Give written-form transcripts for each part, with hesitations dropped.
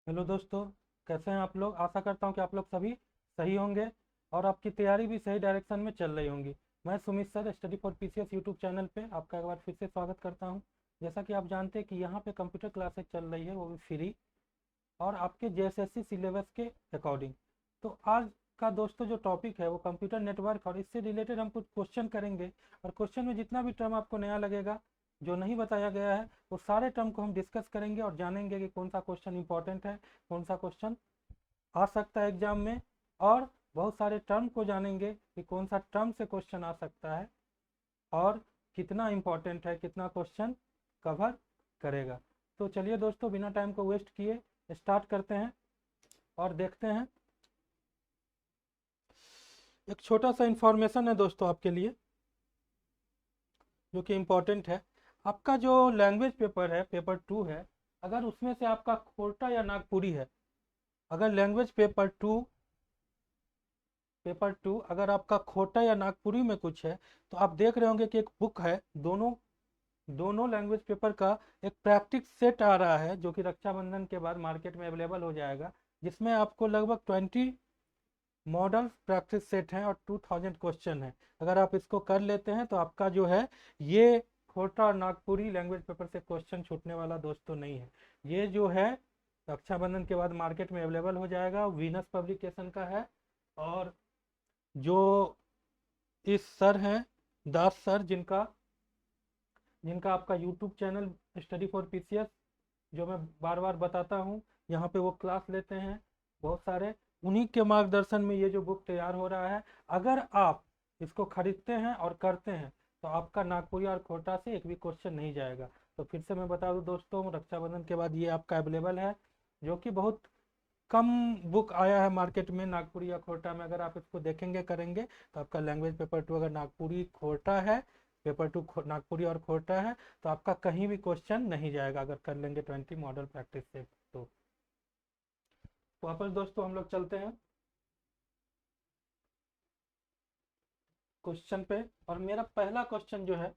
Hello दोस्तों। कैसे हैं आप लोग? आशा करता हूं कि आप लोग सभी सही होंगे और आपकी तैयारी भी सही डायरेक्शन में चल रही होंगी। मैं Sumit sir study for PCS YouTube channel पे आपका एक बार फिर से स्वागत करता हूं। जैसा कि आप जानते हैं कि यहाँ पे कंप्यूटर क्लासेस चल रही है, वो भी फ्री और आपके जेएसएससी सिलेबस के अकॉर्डिंग। तो आज का दोस्तों जो टॉपिक है वो कंप्यूटर नेटवर्क और इससे रिलेटेड हम कुछ क्वेश्चन करेंगे। और क्वेश्चन में जितना भी टर्म आपको नया लगेगा, जो नहीं बताया गया है, वो सारे टर्म को हम डिस्कस करेंगे और जानेंगे कि कौन सा क्वेश्चन इंपॉर्टेंट है, कौन सा क्वेश्चन आ सकता है एग्जाम में। और बहुत सारे टर्म को जानेंगे कि कौन सा टर्म से क्वेश्चन आ सकता है और कितना इम्पोर्टेंट है, कितना क्वेश्चन कवर करेगा। तो चलिए दोस्तों, बिना टाइम को वेस्ट किए स्टार्ट करते हैं और देखते हैं। एक छोटा सा इंफॉर्मेशन है दोस्तों आपके लिए, जो कि इम्पोर्टेंट है। आपका जो लैंग्वेज पेपर है, पेपर 2 है, अगर उसमें से आपका खोटा या नागपुरी है, अगर लैंग्वेज पेपर टू अगर आपका खोटा या नागपुरी में कुछ है, तो आप देख रहे होंगे कि एक बुक है, दोनों दोनों लैंग्वेज पेपर का एक प्रैक्टिस सेट आ रहा है, जो कि रक्षाबंधन के बाद मार्केट में अवेलेबल हो जाएगा। जिसमें आपको लगभग 20 मॉडल प्रैक्टिस सेट हैं और 2000 क्वेश्चन है। अगर आप इसको कर लेते हैं तो आपका जो है ये खोटा और नागपुरी लैंग्वेज पेपर से क्वेश्चन छूटने वाला दोस्तों नहीं है। ये जो है रक्षाबंधन के बाद मार्केट में अवेलेबल हो जाएगा, वीनस पब्लिकेशन का है। और जो इस सर हैं, दास सर, जिनका जिनका आपका YouTube channel study for PCS, जो मैं बार बार बताता हूँ, यहाँ पे वो क्लास लेते हैं बहुत सारे। उन्हीं के मार्गदर्शन में ये जो बुक तैयार हो रहा है। अगर आप इसको खरीदते हैं और करते हैं तो आपका नागपुरी और कोटा से एक भी क्वेश्चन नहीं जाएगा। तो फिर से मैं बता दूं दोस्तों, रक्षाबंधन के बाद ये आपका अवेलेबल है, जो कि बहुत कम बुक आया है मार्केट में नागपुरी या खोटा में। अगर आप इसको देखेंगे करेंगे तो आपका लैंग्वेज पेपर 2 अगर नागपुरी खोटा है, पेपर 2 नागपुरी और खोटा है, तो आपका कहीं भी क्वेश्चन नहीं जाएगा अगर कर लेंगे 20 मॉडल प्रैक्टिस से। तो वापस दोस्तों हम लोग चलते हैं क्वेश्चन पे। और मेरा पहला क्वेश्चन जो है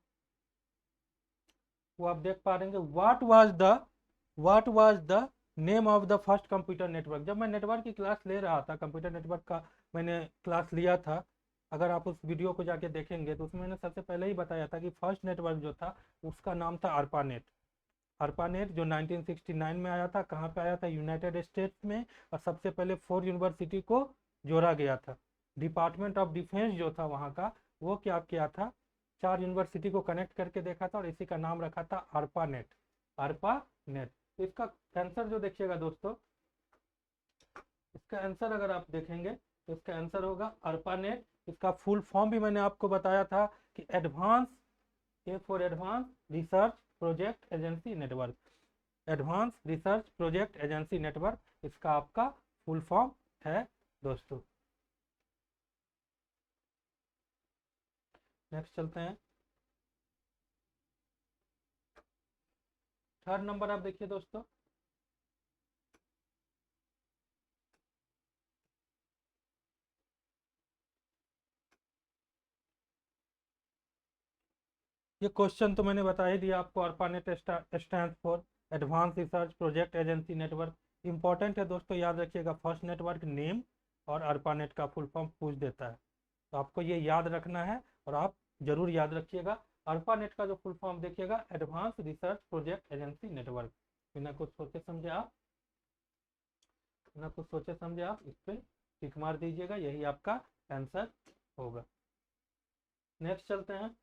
वो आप देख पा रहे हैं, what was the name of the first computer network. जब मैं नेटवर्क की क्लास ले रहा था, कंप्यूटर नेटवर्क का मैंने क्लास लिया था, अगर आप उस वीडियो को जाके देखेंगे तो उसमें मैंने सबसे पहले ही बताया था कि फर्स्ट नेटवर्क जो था उसका नाम था ARPANET। ARPANET जो 1969 में आया था, कहाँ पे आया था? यूनाइटेड स्टेट्स में। और सबसे पहले 4 यूनिवर्सिटी को जोड़ा गया था। डिपार्टमेंट ऑफ डिफेंस जो था वहाँ का, वो क्या किया था, 4 यूनिवर्सिटी को कनेक्ट करके देखा था और इसी का नाम रखा था ARPANET। ARPANET। तो इसका आंसर जो देखिएगा दोस्तों, इसका आंसर अगर आप देखेंगे तो इसका आंसर होगा ARPANET। इसका फुल फॉर्म भी मैंने आपको बताया था कि advance research project agency network. Advance research project agency network इसका आपका फुल फॉर्म है दोस्तों। नेक्स्ट चलते हैं। थर्ड नंबर आप देखिए दोस्तों, ये क्वेश्चन तो मैंने बता ही दिया आपको। ARPANET stand for advance research project agency network. Important है दोस्तों, याद रखिएगा। फर्स्ट नेटवर्क नेम और ARPANET का फुल फॉर्म पूछ देता है, तो आपको ये याद रखना है और आप जरूर याद रखिएगा। ARPANET का जो फुल फॉर्म देखिएगा, advance research project agency network. बिना कुछ सोचे समझे आप बिना कुछ सोचे समझे आप इस पर टिक मार दीजिएगा, यही आपका आंसर होगा। नेक्स्ट चलते हैं।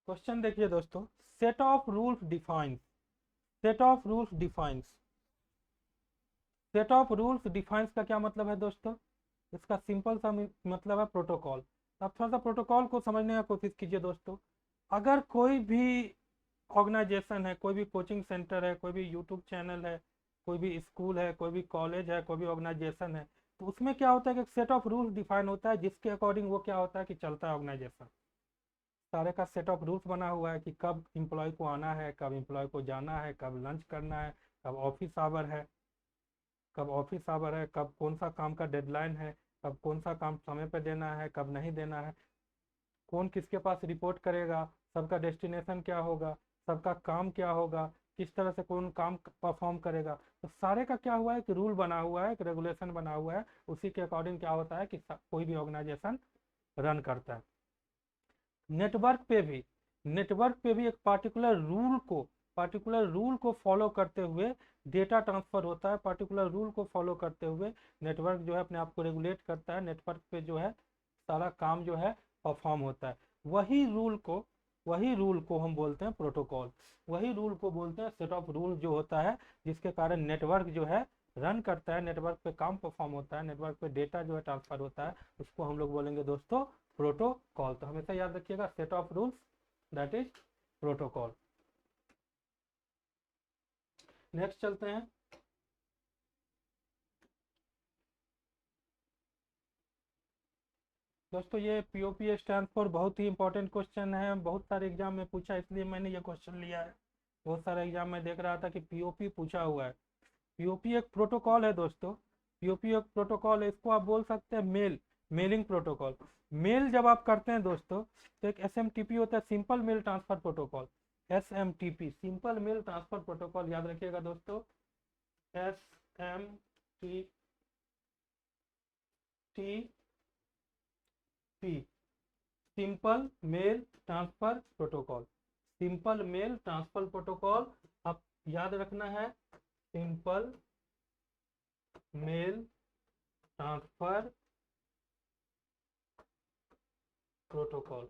क्वेश्चन देखिए दोस्तों, set of rules defines set of rules defines set of rules defines का क्या मतलब है दोस्तों? इसका सिंपल सा मतलब है प्रोटोकॉल। आप थोड़ा सा प्रोटोकॉल को समझने का कोशिश कीजिए दोस्तों। अगर कोई भी ऑर्गेनाइजेशन है, कोई भी कोचिंग सेंटर है, कोई भी यूट्यूब चैनल है, कोई भी स्कूल है, कोई भी कॉलेज है, कोई भी ऑर्गेनाइजेशन है, तो उसमें क्या होता है कि एक सेट ऑफ रूल्स डिफाइन होता है, जिसके अकॉर्डिंग वो क्या होता है कि चलता है ऑर्गेनाइजेशन। सारे का सेट ऑफ रूल्स बना हुआ है कि कब इम्प्लॉय को आना है, कब इम्प्लॉय को जाना है, कब लंच करना है, कब ऑफिस आवर है, कब कौन सा काम का डेडलाइन है, कब कौन सा काम समय पे देना है, कब नहीं देना है। कौन किसके पास रिपोर्ट करेगा, सबका डेस्टिनेशन क्या होगा, सबका काम क्या होगा, किस तरह से कौन काम परफॉर्म करेगा। तो सारे का क्या हुआ है कि रूल बना हुआ है, एक रेगुलेशन बना हुआ है, उसी के अकॉर्डिंग क्या होता है कि कोई भी ऑर्गेनाइजेशन रन करता है। नेटवर्क पे भी एक पार्टिकुलर रूल को फॉलो करते हुए डेटा ट्रांसफर होता है, पार्टिकुलर रूल को फॉलो करते हुए नेटवर्क जो है अपने आप को रेगुलेट करता है, नेटवर्क पे जो है सारा काम जो है परफॉर्म होता है। वही रूल को हम बोलते हैं प्रोटोकॉल, वही रूल को बोलते हैं सेट ऑफ रूल जो होता है, जिसके कारण नेटवर्क जो है रन करता है, नेटवर्क पे काम परफॉर्म होता है, नेटवर्क पे डेटा जो है ट्रांसफर होता है, उसको हम लोग बोलेंगे दोस्तों प्रोटोकॉल। तो हमेशा याद रखिएगा set of rules that is protocol. Next चलते हैं। दोस्तों ये पीओपी स्टैंड फॉर बहुत ही इंपॉर्टेंट क्वेश्चन है, बहुत सारे एग्जाम में पूछा, इसलिए मैंने ये क्वेश्चन लिया है। बहुत सारे एग्जाम में देख रहा था कि पीओपी पूछा हुआ है। पीओपी एक प्रोटोकॉल है दोस्तों, पीओपी एक प्रोटोकॉल है, इसको आप बोल सकते हैं मेलिंग प्रोटोकॉल। मेल जब आप करते हैं दोस्तों तो एक एसएमटीपी होता है, simple mail transfer protocol, SMTP simple mail transfer protocol, याद रखिएगा दोस्तों SMTP simple mail transfer protocol, simple mail transfer protocol आप याद रखना है, सिंपल मेल ट्रांसफर प्रोटोकॉल।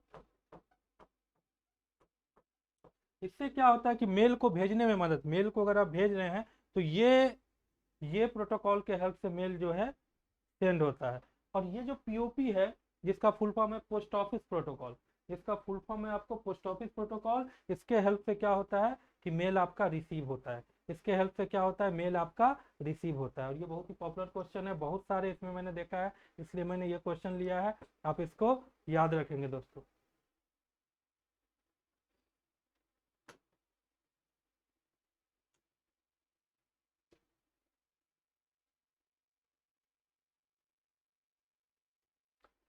इससे क्या होता है कि मेल को भेजने में मदद, मेल को अगर आप भेज रहे हैं तो ये प्रोटोकॉल के हेल्प से मेल जो है सेंड होता है। और ये जो पीओपी है जिसका फुल फॉर्म है पोस्ट ऑफिस प्रोटोकॉल, इसका फुल फॉर्म है आपको पोस्ट ऑफिस प्रोटोकॉल, इसके हेल्प से क्या होता है कि मेल आपका रिसीव होता है, इसके हेल्प से क्या होता है मेल आपका रिसीव होता है। और ये बहुत ही पॉपुलर क्वेश्चन है, बहुत सारे इसमें मैंने देखा है, इसलिए मैंने ये क्वेश्चन लिया है, आप इसको याद रखेंगे दोस्तों।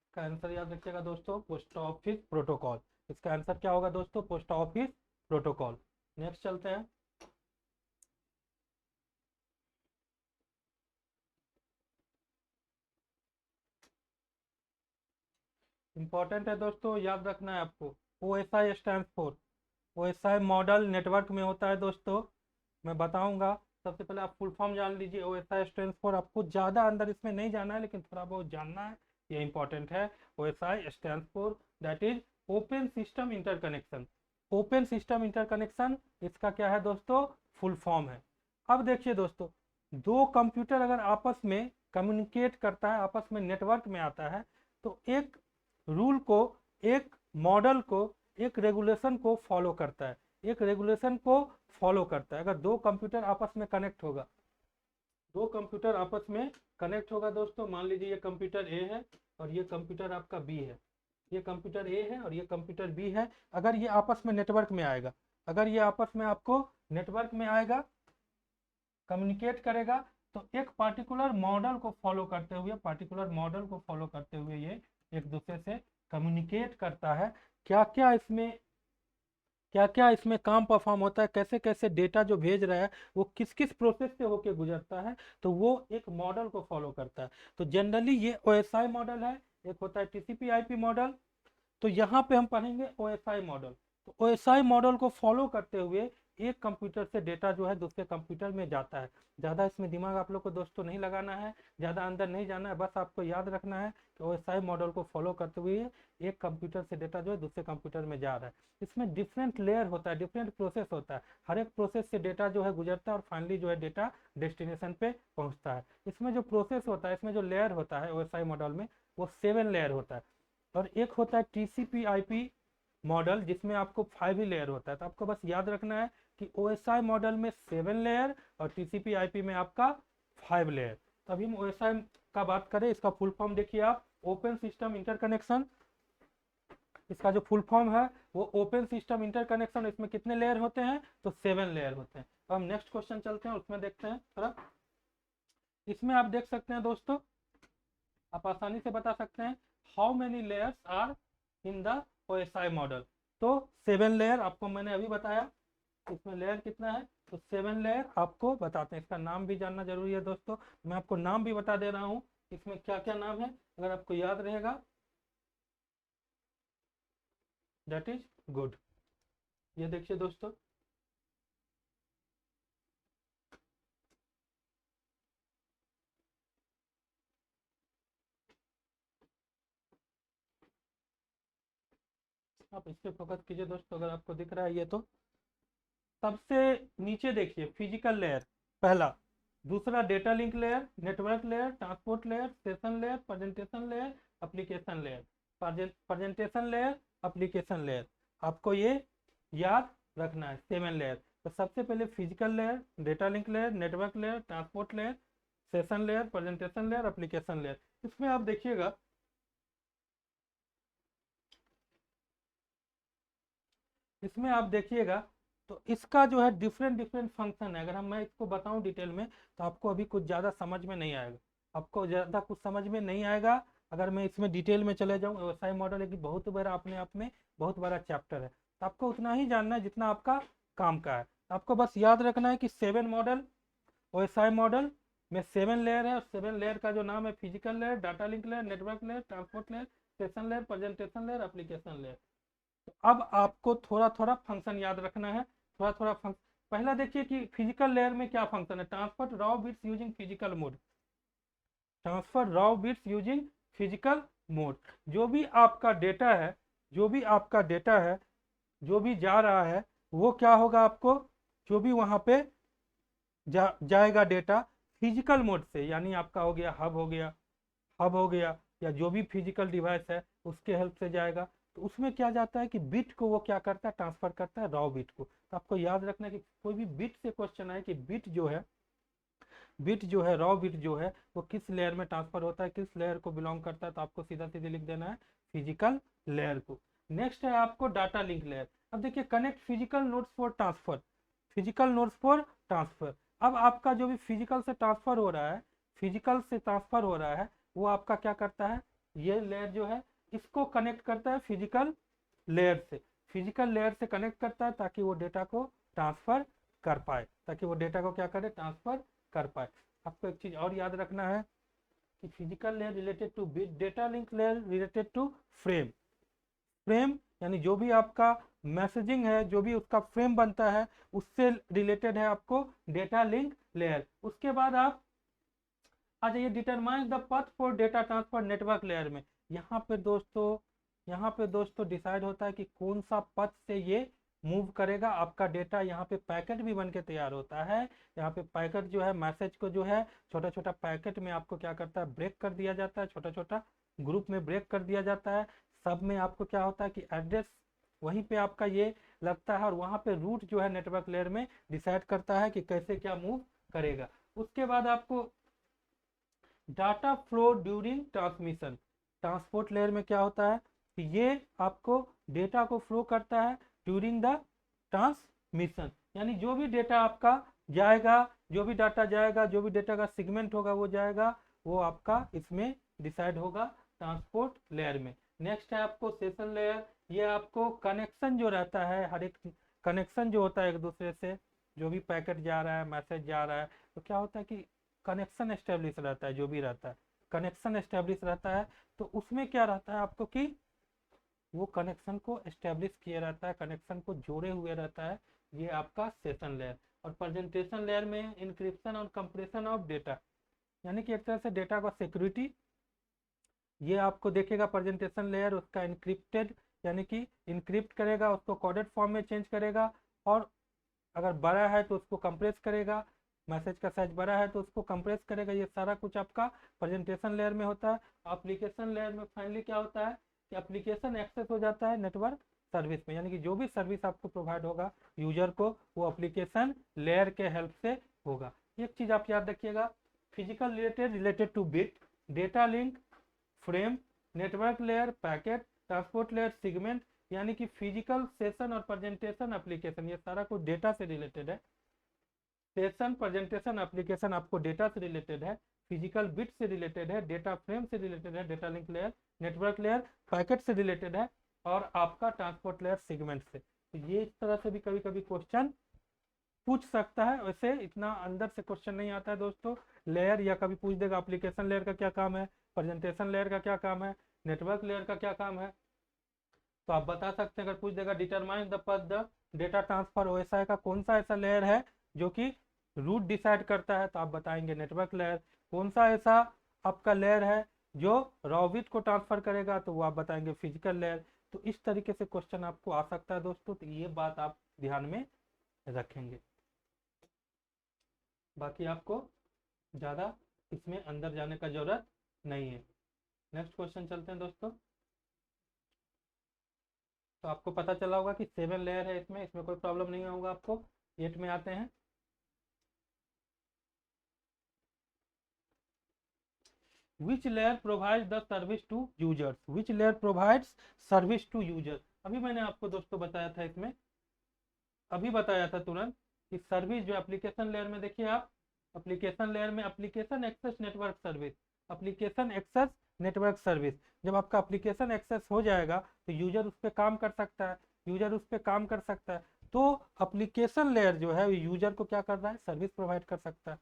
इसका आंसर याद रखिएगा दोस्तों पोस्ट ऑफिस प्रोटोकॉल, इसका आंसर क्या होगा दोस्तों पोस्ट ऑफिस प्रोटोकॉल। नेक्स्ट चलते हैं। इंपॉर्टेंट है दोस्तों, याद रखना है आपको, OSI stand for, OSI model network में होता है दोस्तों, मैं बताऊंगा। सबसे पहले आप फुल फॉर्म जान लीजिए, OSI स्टैंड फॉर, आपको ज़्यादा अंदर इसमें नहीं जाना है लेकिन थोड़ा बहुत जानना है, ये इंपॉर्टेंट है। OSI stand for that is open system interconnection, open system interconnection इसका क्या है दोस्तों फुल फॉर्म है। अब देखिए दोस्तों, दो कंप्यूटर अगर आपस में कम्युनिकेट करता है, आपस में नेटवर्क में आता है, तो एक रूल को, एक मॉडल को, एक रेगुलेशन को फॉलो करता है, एक रेगुलेशन को फॉलो करता है। अगर दो कंप्यूटर आपस में कनेक्ट होगा, दो कंप्यूटर आपस में कनेक्ट होगा दोस्तों, मान लीजिए ये कंप्यूटर ए है और ये कंप्यूटर आपका बी है, ये कंप्यूटर ए है और ये कंप्यूटर बी है, अगर ये आपस में नेटवर्क में आएगा, अगर ये आपस में आपको नेटवर्क में आएगा, कम्युनिकेट करेगा, तो एक पार्टिकुलर मॉडल को फॉलो करते हुए, पार्टिकुलर मॉडल को फॉलो करते हुए ये एक दूसरे से कम्युनिकेट करता है। क्या क्या इसमें काम परफॉर्म होता है, कैसे कैसे डेटा जो भेज रहा है वो किस किस प्रोसेस से होके गुजरता है, तो वो एक मॉडल को फॉलो करता है। तो जनरली ये OSI मॉडल है, एक होता है TCP/IP मॉडल। तो यहाँ पे हम पढ़ेंगे OSI मॉडल। तो OSI मॉडल को फॉलो करते हुए एक कंप्यूटर से डेटा जो है दूसरे कंप्यूटर में जाता है। ज़्यादा इसमें दिमाग आप लोग को दोस्तों नहीं लगाना है, ज़्यादा अंदर नहीं जाना है, बस आपको याद रखना है कि OSI मॉडल को फॉलो करते हुए एक कंप्यूटर से डेटा जो है दूसरे कंप्यूटर में जा रहा है। इसमें डिफरेंट लेयर होता है, डिफरेंट प्रोसेस होता है, हर एक प्रोसेस से डेटा जो है गुजरता है और फाइनली जो है डेटा डेस्टिनेशन पे पहुंचता है। इसमें जो प्रोसेस होता है, इसमें जो लेयर होता है OSI मॉडल में, वो 7 लेयर होता है। और एक होता है TCP/IP मॉडल जिसमें आपको 5 ही लेयर होता है। तो आपको बस याद रखना है कि OSI मॉडल में 7 लेयर और TCP/IP में आपका 5 लेयर। तो अभी हम OSI का बात करें, इसका फुल फॉर्म देखिए आप, ओपन सिस्टम इंटरकनेक्शन, इसका जो फुल फॉर्म है वो ओपन सिस्टम इंटरकनेक्शन। इसमें कितने लेयर होते हैं, तो 7 लेयर होते हैं। तो हम नेक्स्ट क्वेश्चन चलते हैं, उसमें देखते हैं थोड़ा। इसमें आप देख सकते हैं दोस्तों, आप आसानी से बता सकते हैं how many layers are in the OSI model. तो 7 लेयर आपको मैंने अभी बताया, इसमें लेयर कितना है, तो 7 लेयर आपको बताते हैं। इसका नाम भी जानना जरूरी है दोस्तों, मैं आपको नाम भी बता दे रहा हूँ इसमें क्या क्या नाम है, अगर आपको याद रहेगा दैट इज गुड। ये देखिए दोस्तों, आप इस पे फोकस कीजिए दोस्तों, अगर आपको दिख रहा है ये तो। सबसे नीचे देखिए फिजिकल लेयर पहला, दूसरा data link layer, network layer, transport layer, session layer, presentation layer, application layer. Presentation layer, application layer, आपको ये याद रखना है 7 लेयर। तो सबसे पहले physical layer, data link layer, network layer, transport layer, session layer, presentation layer, application layer. इसमें आप देखिएगा, इसमें आप देखिएगा तो इसका जो है डिफरेंट डिफरेंट फंक्शन है। अगर मैं इसको बताऊं डिटेल में तो आपको अभी कुछ ज़्यादा समझ में नहीं आएगा, आपको ज़्यादा कुछ समझ में नहीं आएगा अगर मैं इसमें डिटेल में चले जाऊं। व्यवसाय मॉडल एक बहुत बड़ा, अपने आप में बहुत बड़ा चैप्टर है, तो आपको उतना ही जानना है जितना आपका काम का है। आपको बस याद रखना है कि 7 मॉडल, व्यवसाय मॉडल में 7 लेयर है, और 7 लेयर का जो नाम है physical layer, data link layer, network layer, transport layer, session layer, presentation layer, application layer. तो अब आपको थोड़ा थोड़ा फंक्शन याद रखना है, थोड़ा थोड़ा फंक्शन। पहला देखिए कि फिजिकल लेयर में क्या फंक्शन है, transfer raw bits using physical mode. Transfer raw bits using physical mode, जो भी आपका डेटा है, जो भी आपका डेटा है, जो भी जा रहा है, वो क्या होगा, आपको जो भी वहां पे जाएगा डेटा फिजिकल मोड से, यानी आपका हो गया हब, हो गया हब हो गया, या जो भी फिजिकल डिवाइस है उसके हेल्प से जाएगा। तो उसमें क्या जाता है कि बिट को वो क्या करता है, ट्रांसफर करता है रॉ बिट को। तो आपको याद रखना है कि कोई भी बिट से क्वेश्चन आए कि बिट जो है, बिट जो है, रॉ बिट जो है वो किस लेयर में ट्रांसफर होता है, किस लेयर को बिलोंग करता है, तो आपको सीधा सीधे लिख देना है फिजिकल लेयर को। नेक्स्ट है आपको डाटा लिंक लेयर। अब देखिए, connect physical nodes for transfer, physical nodes for transfer. अब आपका जो भी फिजिकल से ट्रांसफर हो रहा है, फिजिकल से ट्रांसफर हो रहा है, वो आपका क्या करता है, ये लेयर जो है इसको कनेक्ट करता है फिजिकल लेयर से, फिजिकल लेयर से कनेक्ट करता है ताकि वो डेटा को ट्रांसफर कर पाए, ताकि वो डेटा को क्या करे, ट्रांसफर कर पाए। आपको एक चीज और याद रखना है कि physical layer related to bit, data link layer related to frame. Frame यानी जो भी आपका मैसेजिंग है, जो भी उसका फ्रेम बनता है, उससे रिलेटेड है आपको डेटा लिंक लेयर। उसके बाद आप आ जाइए determine the path for data transfer network layer में। यहाँ पे दोस्तों, यहाँ पे दोस्तों डिसाइड होता है कि कौन सा पथ से ये मूव करेगा आपका डेटा। यहाँ पे पैकेट भी बन के तैयार होता है। यहाँ पे पैकेट जो है, मैसेज को जो है छोटा छोटा पैकेट में आपको क्या करता है, ब्रेक कर दिया जाता है, छोटा छोटा ग्रुप में ब्रेक कर दिया जाता है। सब में आपको क्या होता है कि एड्रेस वहीं पे आपका ये लगता है, और वहाँ पे रूट जो है नेटवर्क लेयर में डिसाइड करता है कि कैसे क्या मूव करेगा। उसके बाद आपको data flow during transmission, transport layer में क्या होता है कि ये आपको डेटा को फ्लो करता है ड्यूरिंग द ट्रांसमिशन, यानी जो भी डेटा आपका जाएगा, जो भी डाटा जाएगा, जो भी डेटा का सेगमेंट होगा वो जाएगा, वो आपका इसमें डिसाइड होगा ट्रांसपोर्ट लेयर में। नेक्स्ट है आपको सेशन लेयर। ये आपको कनेक्शन जो रहता है, हर एक कनेक्शन जो होता है एक दूसरे से, जो भी पैकेट जा रहा है, मैसेज जा रहा है, तो क्या होता है कि कनेक्शन एस्टेब्लिश रहता है, जो भी रहता है कनेक्शन एस्टेब्लिश रहता है। तो उसमें क्या रहता है आपको कि वो कनेक्शन को एस्टेब्लिश किया रहता है, कनेक्शन को जोड़े हुए रहता है, ये आपका सेशन लेयर। और प्रेजेंटेशन लेयर में इंक्रिप्शन और कंप्रेशन ऑफ डेटा, यानी कि एक तरह से डेटा का सिक्योरिटी, ये आपको देखेगा प्रेजेंटेशन लेयर उसका इंक्रिप्टेड, यानी कि इंक्रिप्ट करेगा, उसको कोडेड फॉर्म में चेंज करेगा, और अगर बड़ा है तो उसको कंप्रेस करेगा, मैसेज का साइज बड़ा है तो उसको कंप्रेस करेगा। ये सारा कुछ आपका प्रेजेंटेशन लेयर में होता है। एप्लीकेशन लेयर में फाइनली क्या होता है कि एप्लीकेशन एक्सेस हो जाता है नेटवर्क सर्विस में, यानी कि जो भी सर्विस आपको प्रोवाइड होगा यूजर को, वो एप्लीकेशन लेयर के हेल्प से होगा। एक चीज आप याद रखिएगा, physical related to bit, data link, frame, network layer, packet, transport layer, segment, यानी कि फिजिकल, सेशन और प्रेजेंटेशन एप्लीकेशन, ये सारा कुछ डेटा से रिलेटेड है। सेशन, प्रेजेंटेशन, एप्लीकेशन आपको डेटा से रिलेटेड है, फिजिकल बिट से रिलेटेड है, डेटा फ्रेम से रिलेटेड है, data link layer, network layer, packet से रिलेटेड है, और आपका ट्रांसपोर्ट लेयर सेगमेंट से। तो ये इस तरह से भी कभी कभी क्वेश्चन पूछ सकता है। वैसे इतना अंदर से क्वेश्चन नहीं आता है दोस्तों। लेयर या कभी पूछ देगा एप्लीकेशन लेयर का क्या काम है, प्रेजेंटेशन लेयर का क्या काम है, नेटवर्क लेयर का क्या काम है। तो आप बता सकते हैं, अगर पूछ देगा determine the path the data transfer OSI का कौन सा ऐसा लेयर है जो कि रूट डिसाइड करता है, तो आप बताएंगे नेटवर्क लेयर। कौन सा ऐसा आपका लेयर है जो रॉबिट को ट्रांसफर करेगा, तो वो आप बताएंगे फिजिकल लेयर। तो इस तरीके से क्वेश्चन आपको आ सकता है दोस्तों, तो ये बात आप ध्यान में रखेंगे। बाकी आपको ज़्यादा इसमें अंदर जाने का जरूरत नहीं है। नेक्स्ट क्वेश्चन चलते हैं दोस्तों। तो आपको पता चला होगा कि 7 लेयर है इसमें, इसमें कोई प्रॉब्लम नहीं होगा आपको। 8 में आते हैं। Which layer provides the service to users, which layer provides service to user. अभी मैंने आपको दोस्तों बताया था इसमें, अभी बताया था तुरंत कि सर्विस जो एप्लीकेशन लेयर में, देखिए आप एप्लीकेशन लेयर में application access network service, application access network service. जब आपका एप्लीकेशन एक्सेस हो जाएगा तो यूजर उस पर काम कर सकता है, यूजर उस पर काम कर सकता है। तो एप्लीकेशन लेयर जो है यूजर को क्या कर रहा है, सर्विस प्रोवाइड कर सकता है,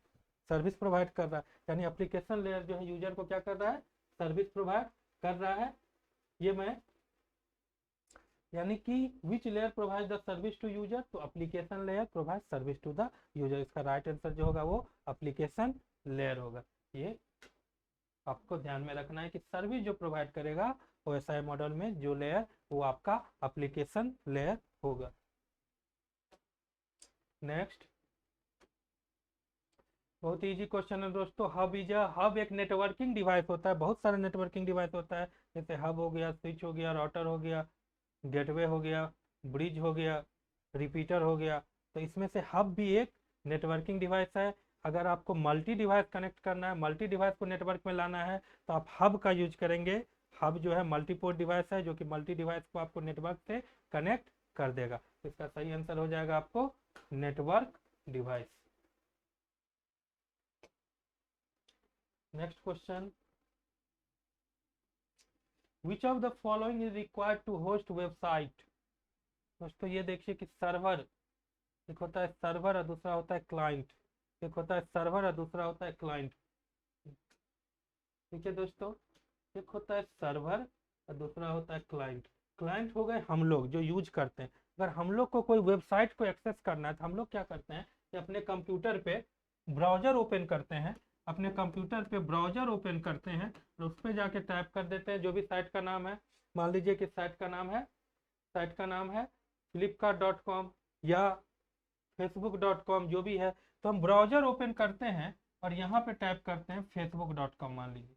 सर्विस प्रोवाइड कर रहा है। यानी एप्लीकेशन लेयर जो है यूजर को क्या कर रहा है, सर्विस प्रोवाइड कर रहा है। ये मैं यानी कि which layer provide the service to user, तो application layer provide service to the user. इसका राइट आंसर जो होगा वो एप्लीकेशन लेयर होगा। ये आपको ध्यान में रखना है कि सर्विस जो प्रोवाइड करेगा ओएसआई मॉडल में जो लेयर, वो आपका एप्लीकेशन लेयर होगा। नेक्स्ट, बहुत इजी क्वेश्चन है दोस्तों। हब एक नेटवर्किंग डिवाइस होता है, बहुत सारे नेटवर्किंग डिवाइस होता है, जैसे हब हो गया, स्विच हो गया, राउटर हो गया, गेटवे हो गया, ब्रिज हो गया, रिपीटर हो गया। तो इसमें से हब भी एक नेटवर्किंग डिवाइस है। अगर आपको मल्टी डिवाइस कनेक्ट करना है, मल्टी डिवाइस को नेटवर्क में लाना है, तो आप हब का यूज करेंगे। हब जो है मल्टीपोर्ट डिवाइस है जो कि मल्टी डिवाइस को आपको नेटवर्क से कनेक्ट कर देगा। तो इसका सही आंसर हो जाएगा आपको network device. Next question, which of the following is required to host website. दोस्तों ये देखिए कि सर्वर, एक होता है सर्वर और दूसरा होता है क्लाइंट, एक होता है सर्वर और दूसरा होता है क्लाइंट। ठीक है दोस्तों, एक होता है सर्वर और दूसरा होता है क्लाइंट। क्लाइंट हो गए हम लोग जो यूज करते हैं। अगर हम लोग को कोई वेबसाइट को एक्सेस करना है तो हम लोग क्या करते हैं कि अपने कंप्यूटर पे ब्राउजर ओपन करते हैं, अपने कंप्यूटर पे ब्राउजर ओपन करते हैं और उस पर जाके टाइप कर देते हैं जो भी साइट का नाम है। मान लीजिए कि साइट का नाम है flipkart.com या facebook.com जो भी है। तो हम ब्राउजर ओपन करते हैं और यहाँ पे टाइप करते हैं facebook.com, मान लीजिए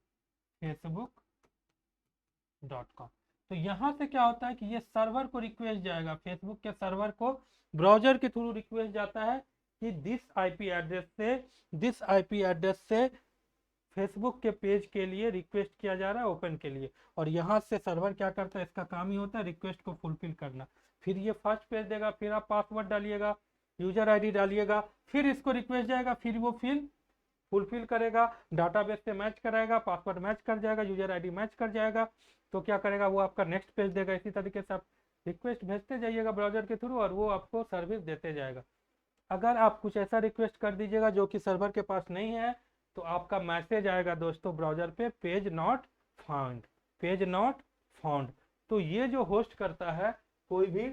facebook.com। तो यहाँ से क्या होता है कि ये सर्वर को रिक्वेस्ट जाएगा, फेसबुक के सर्वर को ब्राउजर के थ्रू रिक्वेस्ट जाता है कि दिस आईपी एड्रेस से फेसबुक के पेज के लिए रिक्वेस्ट किया जा रहा है ओपन के लिए। और यहाँ से सर्वर क्या करता है, इसका काम ही होता है रिक्वेस्ट को फुलफिल करना। फिर ये फर्स्ट पेज देगा, फिर आप पासवर्ड डालिएगा, यूजर आईडी डालिएगा, फिर इसको रिक्वेस्ट जाएगा, फिर वो फुलफिल करेगा, डाटाबेस से मैच कराएगा, पासवर्ड मैच कर जाएगा, यूजर आईडी मैच कर जाएगा, तो क्या करेगा वो आपका नेक्स्ट पेज देगा। इसी तरीके से आप रिक्वेस्ट भेजते जाइएगा ब्राउजर के थ्रू और वो आपको सर्विस देते जाएगा। अगर आप कुछ ऐसा रिक्वेस्ट कर दीजिएगा जो कि सर्वर के पास नहीं है, तो आपका मैसेज आएगा दोस्तों ब्राउजर पे, page not found, page not found. तो ये जो होस्ट करता है, कोई भी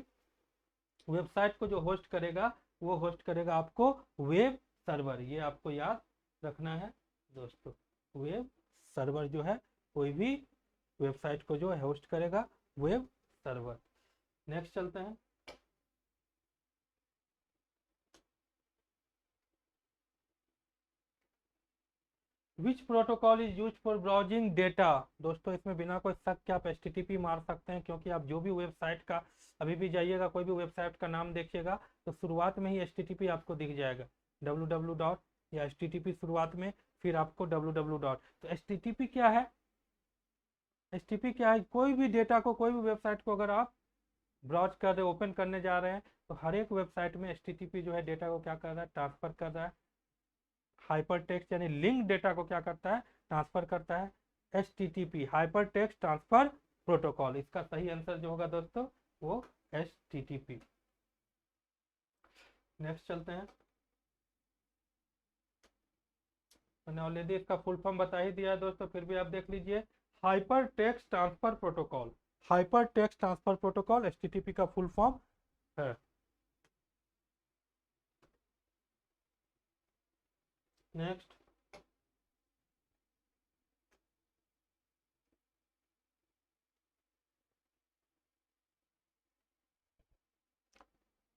वेबसाइट को जो होस्ट करेगा, वो होस्ट करेगा आपको वेब सर्वर। ये आपको याद रखना है दोस्तों, वेब सर्वर जो है कोई भी वेबसाइट को जो है होस्ट करेगा, वेब सर्वर। नेक्स्ट चलते हैं। विच protocol is use for browsing data. दोस्तों इसमें बिना कोई शक के आप HTTP मार सकते हैं, क्योंकि आप जो भी वेबसाइट का अभी भी जाइएगा, कोई भी वेबसाइट का नाम देखिएगा तो शुरुआत में ही HTTP आपको दिख जाएगा, www डॉट या HTTP शुरुआत में, फिर आपको www डॉट। तो HTTP क्या है, HTTP क्या है, कोई भी डेटा को, कोई भी वेबसाइट को अगर आप ब्राउज कर रहे, ओपन करने जा रहे हैं, तो हर एक वेबसाइट में HTTP जो है डेटा को क्या कर रहा है, ट्रांसफर कर रहा है। हाइपर टेक्स्ट यानी लिंक डेटा को क्या करता है, ट्रांसफर करता है। HTTP hyper text transfer protocol. इसका सही आंसर जो होगा दोस्तों वो HTTP। नेक्स्ट चलते हैं। मैंने ऑलरेडी इसका फुल फॉर्म बता ही दिया है दोस्तों, फिर भी आप देख लीजिए। Hyper text transfer protocol, hyper text transfer protocol HTTP का फुल फॉर्म है। Next,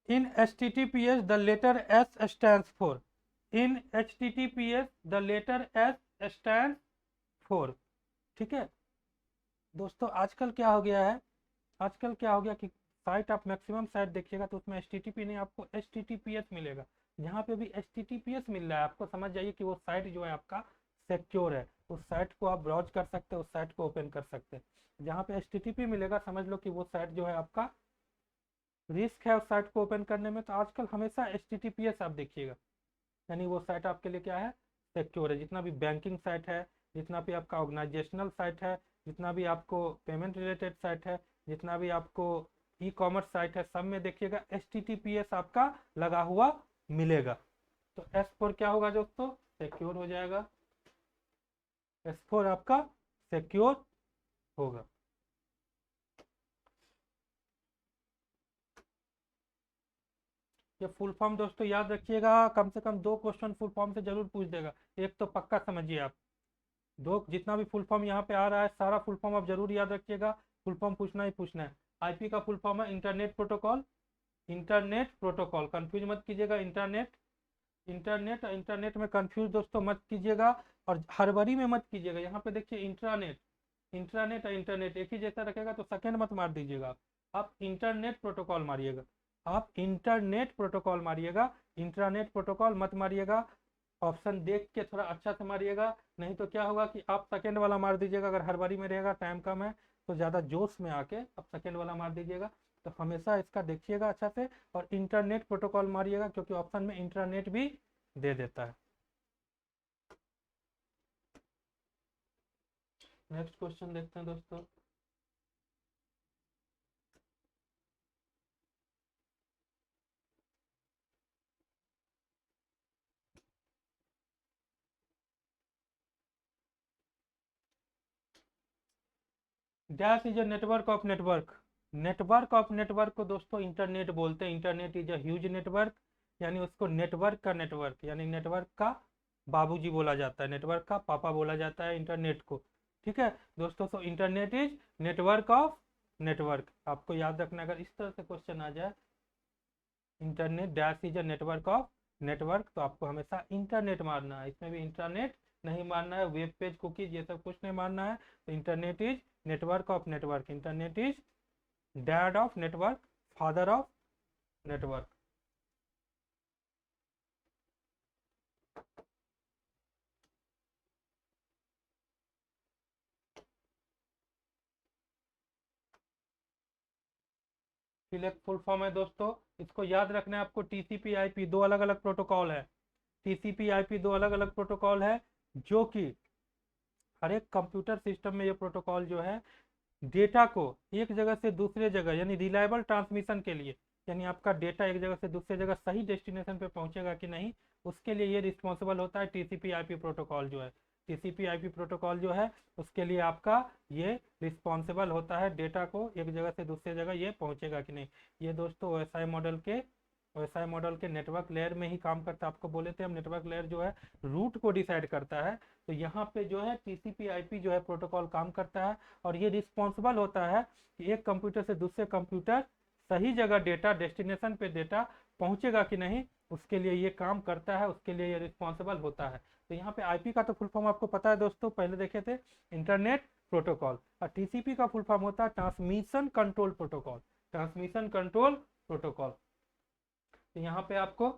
in HTTPS the letter S stands for, in HTTPS the letter S stands for। ठीक है दोस्तों, आजकल क्या हो गया है, आजकल क्या हो गया कि साइट आप मैक्सिमम साइट देखिएगा तो उसमें HTTP नहीं, आपको HTTPS मिलेगा। जहाँ पे भी HTTPS मिल रहा है आपको समझ जाइए कि वो साइट जो है आपका सिक्योर है, उस साइट को आप ब्राउज कर सकते हैं, उस साइट को ओपन कर सकते हैं। जहाँ पे HTTP मिलेगा समझ लो कि वो साइट जो है आपका रिस्क है उस साइट को ओपन करने में। तो आजकल हमेशा HTTPS आप देखिएगा, यानी वो साइट आपके लिए क्या है, सिक्योर है। जितना भी बैंकिंग साइट है, जितना भी आपका ऑर्गेनाइजेशनल साइट है, जितना भी आपको पेमेंट रिलेटेड साइट है, जितना भी आपको ई कॉमर्स साइट है, सब में देखिएगा HTTPS आपका लगा हुआ मिलेगा। तो S4 क्या होगा दोस्तों, सिक्योर हो जाएगा, S4 आपका सिक्योर होगा। ये फुल फॉर्म दोस्तों याद रखिएगा, कम से कम 2 क्वेश्चन फुल फॉर्म से जरूर पूछ देगा, एक तो पक्का समझिए आप। दो, जितना भी फुल फॉर्म यहाँ पे आ रहा है सारा फुल फॉर्म आप जरूर याद रखिएगा, फुल फॉर्म पूछना ही पूछना है। आईपी का फुल फॉर्म है internet protocol, internet protocol, confuse मत कीजिएगा। इंटरनेट, इंटरनेट इंटरनेट में कंफ्यूज दोस्तों मत कीजिएगा, और हड़बड़ी में मत कीजिएगा। यहाँ पे देखिए इंट्रानेट, इंटरनेट और इंटरनेट एक ही जैसा रखेगा तो सेकेंड मत मार दीजिएगा, आप इंटरनेट प्रोटोकॉल मारिएगा, आप इंटरनेट प्रोटोकॉल मारिएगा, इंटरनेट प्रोटोकॉल मत मारिएगा। ऑप्शन देख के थोड़ा अच्छा से मारिएगा, नहीं तो क्या होगा कि आप सेकेंड वाला मार दीजिएगा, अगर हड़बड़ी में रहेगा टाइम कम है तो ज़्यादा जोश में आके आप सेकेंड वाला मार दीजिएगा। तो हमेशा इसका देखिएगा अच्छा से, और इंटरनेट प्रोटोकॉल मारिएगा क्योंकि ऑप्शन में इंटरनेट भी दे देता है। नेक्स्ट क्वेश्चन देखते हैं दोस्तों। Dash is a network of network, network of network को दोस्तों इंटरनेट बोलते हैं। Internet is a huge network, यानी उसको नेटवर्क का नेटवर्क, यानी नेटवर्क का बाबूजी बोला जाता है, नेटवर्क का पापा बोला जाता है इंटरनेट को। ठीक है दोस्तों, so internet is network of network, आपको याद रखना अगर इस तरह से क्वेश्चन आ जाए, internet dash is a network of network, तो आपको हमेशा इंटरनेट मारना है, इसमें भी इंटरनेट नहीं मारना है, वेब पेज कुकीज ये सब कुछ नहीं मारना है। तो internet is network of network, internet is dad of network, father of network. Select full form है दोस्तों, इसको याद रखना है आपको। TCP IP दो अलग अलग प्रोटोकॉल है, TCP IP दो अलग अलग प्रोटोकॉल है, जो कि हर एक कंप्यूटर सिस्टम में ये प्रोटोकॉल जो है डेटा को एक जगह से दूसरे जगह, यानी रिलायबल ट्रांसमिशन के लिए, यानी आपका डेटा एक जगह से दूसरे जगह सही डेस्टिनेशन पे पहुंचेगा कि नहीं, उसके लिए ये रिस्पॉन्सिबल होता है TCP IP प्रोटोकॉल जो है। TCP IP प्रोटोकॉल जो है उसके लिए आपका ये रिस्पॉन्सिबल होता है, डेटा को एक जगह से दूसरे जगह ये पहुंचेगा कि नहीं। ये दोस्तों OSI मॉडल के नेटवर्क लेयर में ही काम करता है। आपको बोले थे हम, नेटवर्क लेयर जो है रूट को डिसाइड करता है, तो यहाँ पे जो है TCP IP जो है प्रोटोकॉल काम करता है, और ये रिस्पॉन्सिबल होता है कि एक कंप्यूटर से दूसरे कंप्यूटर सही जगह डेटा, डेस्टिनेशन पे डेटा पहुंचेगा कि नहीं, उसके लिए ये काम करता है, उसके लिए ये रिस्पॉन्सिबल होता है। तो यहाँ पे IP का तो फुल फॉर्म आपको पता है दोस्तों, पहले देखे थे, इंटरनेट प्रोटोकॉल, और TCP का फुल फॉर्म होता है transmission control protocol, transmission control protocol. तो यहाँ पे आपको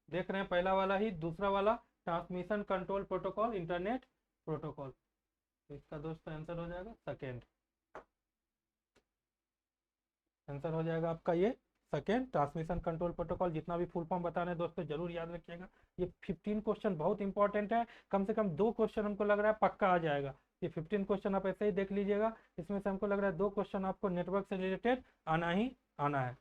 देख रहे हैं पहला वाला ही, दूसरा वाला transmission control protocol, internet protocol, तो इसका दोस्तों आंसर हो जाएगा सेकेंड, आंसर हो जाएगा आपका ये सेकेंड, ट्रांसमिशन कंट्रोल प्रोटोकॉल। जितना भी फुल फॉर्म बता रहे हैं दोस्तों जरूर याद रखिएगा, ये 15 क्वेश्चन बहुत इंपॉर्टेंट है, कम से कम 2 क्वेश्चन हमको लग रहा है पक्का आ जाएगा। ये 15 क्वेश्चन आप ऐसे ही देख लीजिएगा। इसमें से हमको लग रहा है 2 क्वेश्चन आपको नेटवर्क से रिलेटेड आना ही आना है।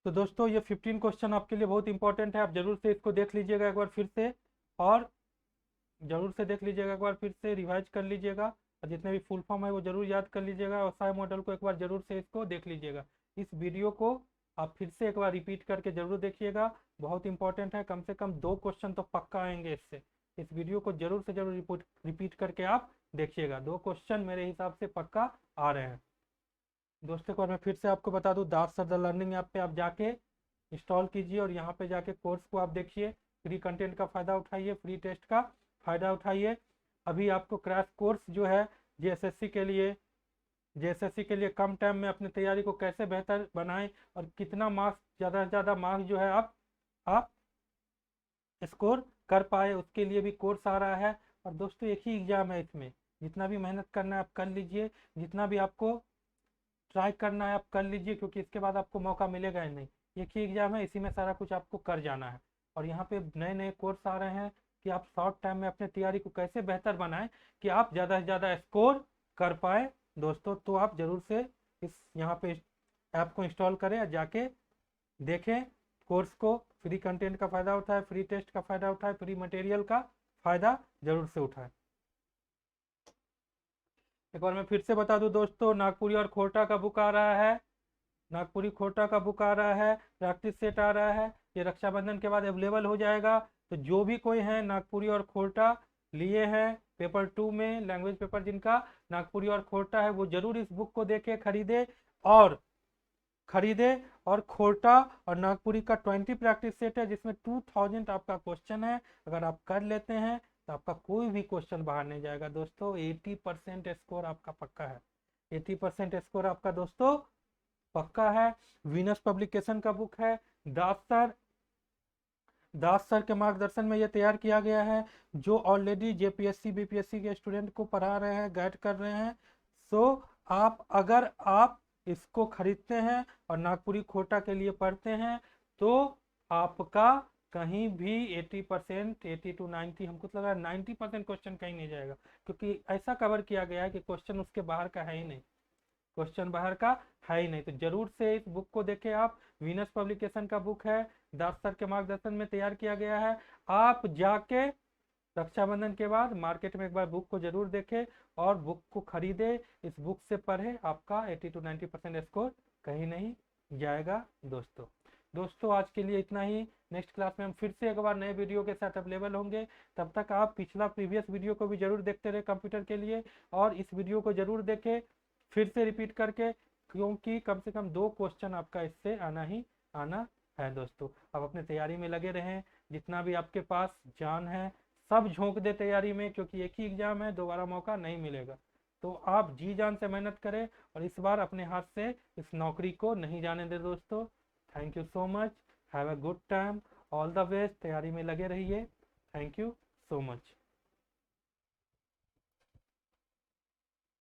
तो दोस्तों ये 15 क्वेश्चन आपके लिए बहुत इंपॉर्टेंट है, आप जरूर से इसको देख लीजिएगा एक बार फिर से, और जरूर से देख लीजिएगा एक बार फिर से, रिवाइज कर लीजिएगा, और जितने भी फुल फॉर्म है वो जरूर याद कर लीजिएगा, और सारे मॉडल को एक बार जरूर से इसको देख लीजिएगा। इस वीडियो को आप फिर से एक बार रिपीट करके जरूर देखिएगा, बहुत इंपॉर्टेंट है। कम से कम 2 क्वेश्चन तो पक्का आएंगे इससे। इस वीडियो को जरूर से जरूर रिपीट करके आप देखिएगा, 2 क्वेश्चन मेरे हिसाब से पक्का आ रहे हैं। दोस्तों एक बार मैं फिर से आपको बता दूं, दास सर द लर्निंग ऐप पे आप जाके इंस्टॉल कीजिए, और यहाँ पे जाके कोर्स को आप देखिए, फ्री कंटेंट का फ़ायदा उठाइए, फ्री टेस्ट का फ़ायदा उठाइए। अभी आपको क्रैश कोर्स जो है जेएसएससी के लिए कम टाइम में अपनी तैयारी को कैसे बेहतर बनाएं, और कितना मार्क्स ज़्यादा से ज़्यादा मार्क्स जो है आप स्कोर कर पाए, उसके लिए भी कोर्स आ रहा है। और दोस्तों एक ही एग्ज़ाम है, इसमें जितना भी मेहनत करना है आप कर लीजिए, जितना भी आपको ट्राई करना है आप कर लीजिए, क्योंकि इसके बाद आपको मौका मिलेगा ही नहीं। एक ही एग्जाम है, इसी में सारा कुछ आपको कर जाना है। और यहाँ पे नए नए कोर्स आ रहे हैं कि आप शॉर्ट टाइम में अपने तैयारी को कैसे बेहतर बनाएं कि आप ज़्यादा से ज़्यादा स्कोर कर पाए। दोस्तों तो आप ज़रूर से इस यहाँ पे ऐप को इंस्टॉल करें और जाके देखें कोर्स को, फ्री कंटेंट का फ़ायदा उठाए, फ्री टेस्ट का फ़ायदा उठाए, फ्री मटेरियल का फ़ायदा ज़रूर से उठाए। एक बार मैं फिर से बता दूं दोस्तों, नागपुरी और खोटा का बुक आ रहा है, नागपुरी खोटा का बुक आ रहा है, प्रैक्टिस सेट आ रहा है, ये रक्षाबंधन के बाद अवेलेबल हो जाएगा। तो जो भी कोई है नागपुरी और खोटा लिए हैं पेपर 2 में, लैंग्वेज पेपर जिनका नागपुरी और खोटा है, वो जरूर इस बुक को देखे, और खरीदे। और खोटा और नागपुरी का 20 प्रैक्टिस सेट है, जिसमें 2000 आपका क्वेश्चन है। अगर आप कर लेते हैं तो आपका कोई भी क्वेश्चन बाहर नहीं जाएगा दोस्तों। 80% स्कोर आपका पक्का है, 80% स्कोर आपका दोस्तों पक्का है। वीनस पब्लिकेशन का बुक है, दास सर के मार्गदर्शन में ये तैयार किया गया है, जो ऑलरेडी जेपीएससी बीपीएससी के स्टूडेंट को पढ़ा रहे हैं, गाइड कर रहे हैं। सो अगर आप इसको खरीदते हैं और नागपुरी खोटा के लिए पढ़ते हैं, तो आपका कहीं भी 80%, 80 to 90, हमको तो लग रहा है 90% क्वेश्चन कहीं नहीं जाएगा, क्योंकि ऐसा कवर किया गया है कि क्वेश्चन उसके बाहर का है ही नहीं, क्वेश्चन बाहर का है ही नहीं। तो जरूर से इस बुक को देखें आप, वीनस पब्लिकेशन का बुक है, दास सर के मार्गदर्शन में तैयार किया गया है। आप जाके रक्षाबंधन के बाद मार्केट में एक बार बुक को जरूर देखें और बुक को खरीदे, इस बुक से पढ़े, आपका 80 to 90% स्कोर कहीं नहीं जाएगा। दोस्तों आज के लिए इतना ही। नेक्स्ट क्लास में हम फिर से एक बार नए वीडियो के साथ अवेलेबल होंगे। तब तक आप प्रीवियस वीडियो को भी जरूर देखते रहे कंप्यूटर के लिए, और इस वीडियो को जरूर देखें फिर से रिपीट करके, क्योंकि कम से कम 2 क्वेश्चन आपका इससे आना ही आना है। दोस्तों आप अपने तैयारी में लगे रहें, जितना भी आपके पास जान है सब झोंक दे तैयारी में, क्योंकि एक ही एग्जाम है, दोबारा मौका नहीं मिलेगा। तो आप जी जान से मेहनत करें, और इस बार अपने हाथ से इस नौकरी को नहीं जाने दें। दोस्तों thank you so much, have a good time, all the best, तैयारी में लगे रहिए। Thank you so much.